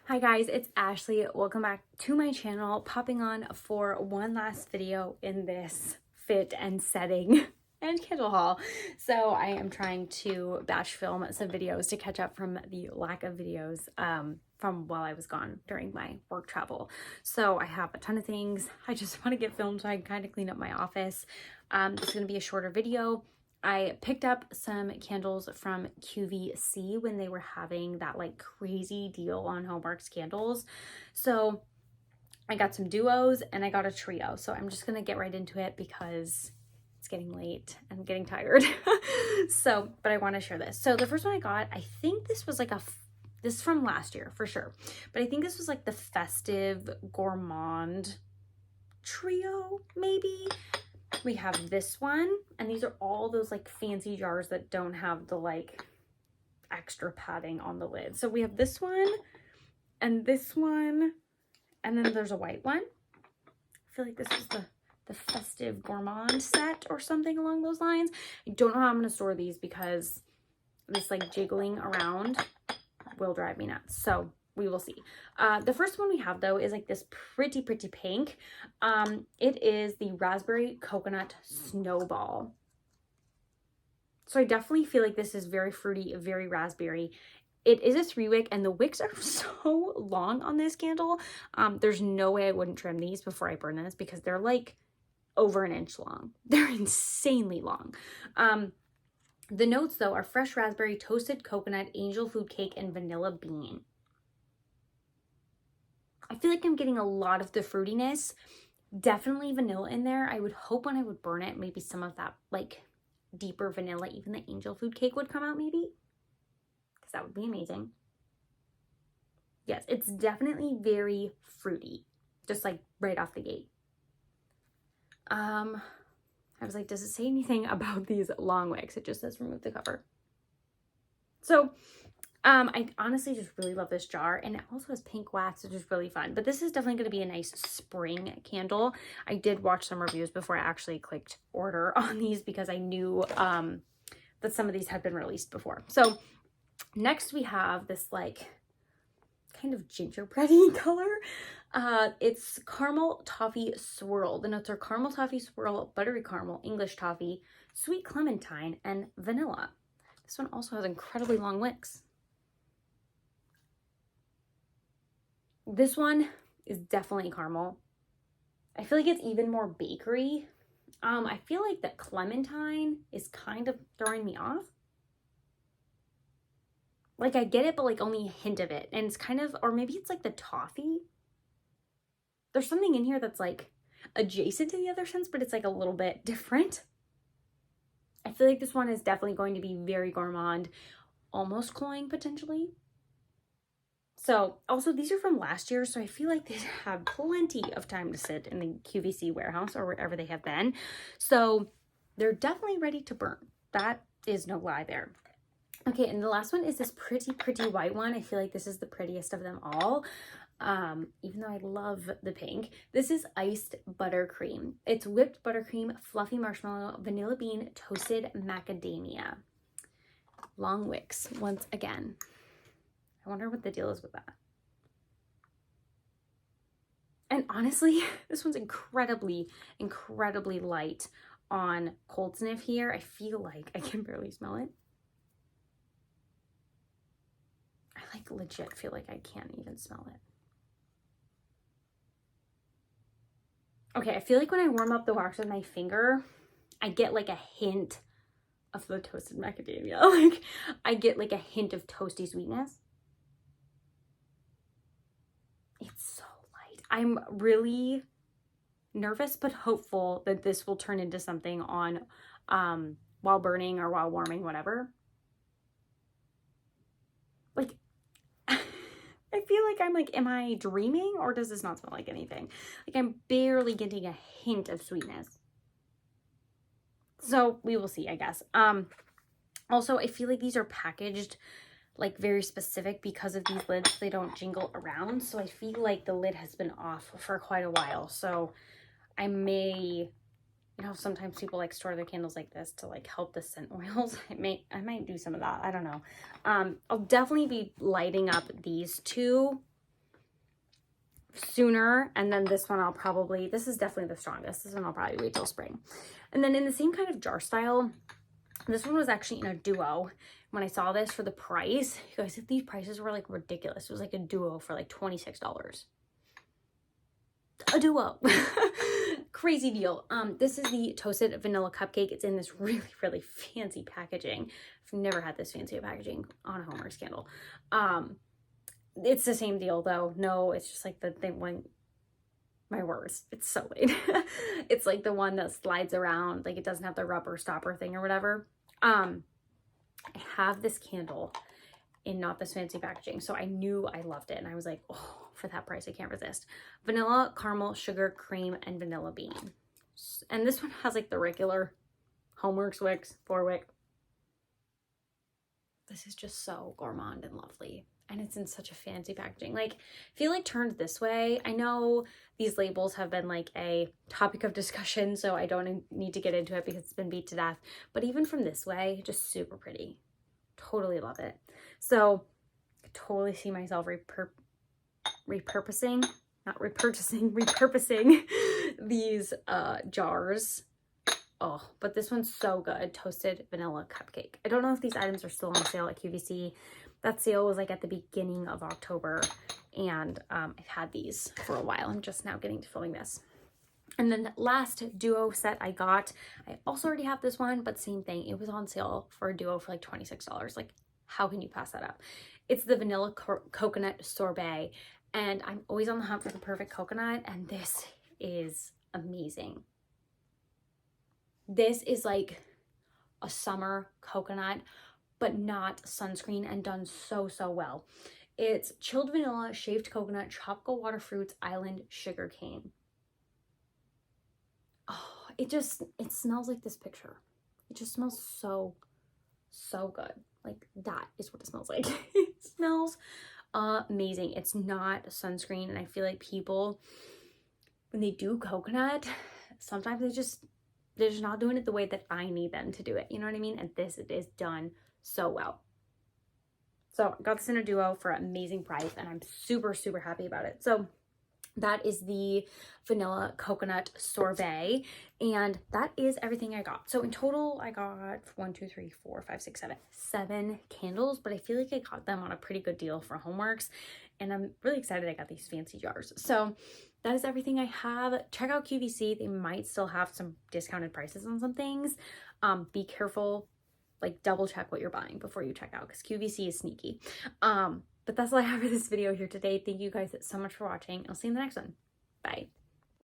Hi guys, it's Ashley. Welcome back to my channel, popping on for one last video in this fit and setting and candle haul. So I am trying to batch film some videos to catch up from the lack of videos from while I was gone during my work travel. So I have a ton of things I just want to get filmed so I can kind of clean up my office. This is going to be a shorter video. I picked up some candles from QVC when they were having that like crazy deal on Homeworx candles. So I got some duos and I got a trio. So I'm just going to get right into it because it's getting late and I'm getting tired. But I want to share this. So the first one I got, I think this was like this is from last year for sure. But I think this was like the festive gourmand trio maybe. We have this one, and these are all those like fancy jars that don't have the like extra padding on the lid. So we have this one, and then there's a white one. I feel like this is the festive gourmand set or something along those lines. I don't know how I'm going to store these because this like jiggling around will drive me nuts. So we will see. The first one we have though is like this pretty pink. It is the raspberry coconut snowball. So I definitely feel like this is very fruity, very raspberry. It is a 3-wick and the wicks are so long on this candle. There's no way I wouldn't trim these before I burn this because they're like over 1 inch long. They're insanely long. The notes though are fresh raspberry, toasted coconut, angel food cake, and vanilla bean. I feel like I'm getting a lot of the fruitiness, definitely vanilla in there. I would hope when I would burn it, maybe some of that like deeper vanilla, even the angel food cake would come out maybe, because that would be amazing. Yes, it's definitely very fruity, just like right off the gate. I was like, does it say anything about these long wicks? It just says remove the cover. So I honestly just really love this jar, and it also has pink wax, which is really fun. But this is definitely going to be a nice spring candle. I did watch some reviews before I actually clicked order on these because I knew that some of these had been released before. So next we have this like kind of gingerbready color. It's caramel toffee swirl. The notes are caramel toffee swirl, buttery caramel, English toffee, sweet clementine, and vanilla. This one also has incredibly long wicks. This one is definitely caramel. I feel like it's even more bakery. I feel like the clementine is kind of throwing me off. Like I get it, but like only a hint of it. And it's kind of, or maybe it's like the toffee. There's something in here that's like adjacent to the other scents, but it's like a little bit different. I feel like this one is definitely going to be very gourmand, almost cloying potentially. So also these are from last year, so I feel like they have plenty of time to sit in the QVC warehouse or wherever they have been. So they're definitely ready to burn. That is no lie there. Okay, and the last one is this pretty white one. I feel like this is the prettiest of them all, even though I love the pink. This is iced buttercream. It's whipped buttercream, fluffy marshmallow, vanilla bean, toasted macadamia. Long wicks once again. I wonder what the deal is with that. And honestly, this one's incredibly light on cold sniff here. I feel like I can barely smell it. I like legit feel like I can't even smell it. Okay, I feel like when I warm up the wax with my finger, I get like a hint of the toasted macadamia. Like I get like a hint of toasty sweetness. It's so light. I'm really nervous but hopeful that this will turn into something on while burning or while warming, whatever. Like I feel like I'm like, am I dreaming or does this not smell like anything? Like I'm barely getting a hint of sweetness. So we will see, I guess. Also, I feel like these are packaged like very specific because of these lids. They don't jingle around. So I feel like the lid has been off for quite a while. So I may, you know, sometimes people like store their candles like this to like help the scent oils. I might do some of that. I don't know. I'll definitely be lighting up these two sooner. And then this one I'll probably, this is definitely the strongest. This one I'll probably wait till spring. And then in the same kind of jar style, this one was actually in a duo. When I saw this for the price, you guys, these prices were like ridiculous. It was like a duo for like $26. A duo. Crazy deal. This is the toasted vanilla cupcake. It's in this really, really fancy packaging. I've never had this fancy packaging on a Homeworx candle. It's the same deal though. No, it's just like the thing when, my words, it's so late. It's like the one that slides around, like it doesn't have the rubber stopper thing or whatever. I have this candle in not this fancy packaging, so I knew I loved it, and I was like, oh, for that price, I can't resist. Vanilla, caramel, sugar, cream, and vanilla bean. And this one has like the regular Homeworx wicks, 4-wick. This is just so gourmand and lovely. And it's in such a fancy packaging. Like, I feel like turned this way, I know these labels have been like a topic of discussion, so I don't need to get into it because it's been beat to death. But even from this way, just super pretty. Totally love it. So I totally see myself repurposing these jars. Oh, but this one's so good. Toasted vanilla cupcake. I don't know if these items are still on sale at QVC. That sale was like at the beginning of October, and I've had these for a while. I'm just now getting to filming this. And then the last duo set I got, I also already have this one, but same thing. It was on sale for a duo for like $26. Like, how can you pass that up? It's the vanilla coconut sorbet, and I'm always on the hunt for the perfect coconut, and this is amazing. This is like a summer coconut, but not sunscreen, and done so, so well. It's chilled vanilla, shaved coconut, tropical water fruits, island sugar cane. Oh, it smells like this picture. It just smells so, so good. Like, that is what it smells like. It smells amazing. It's not sunscreen, and I feel like people, when they do coconut, sometimes they're just not doing it the way that I need them to do it. You know what I mean? And this, it is done so well. So I got this in a duo for an amazing price, and I'm super, super happy about it. So that is the vanilla coconut sorbet, and that is everything I got. So in total, I got 7 candles, but I feel like I got them on a pretty good deal for Homeworx, and I'm really excited I got these fancy jars. So that is everything I have. Check out QVC. They might still have some discounted prices on some things. Be careful, like double check what you're buying before you check out, because QVC is sneaky. But that's all I have for this video here today. Thank you guys so much for watching. I'll see you in the next one. Bye.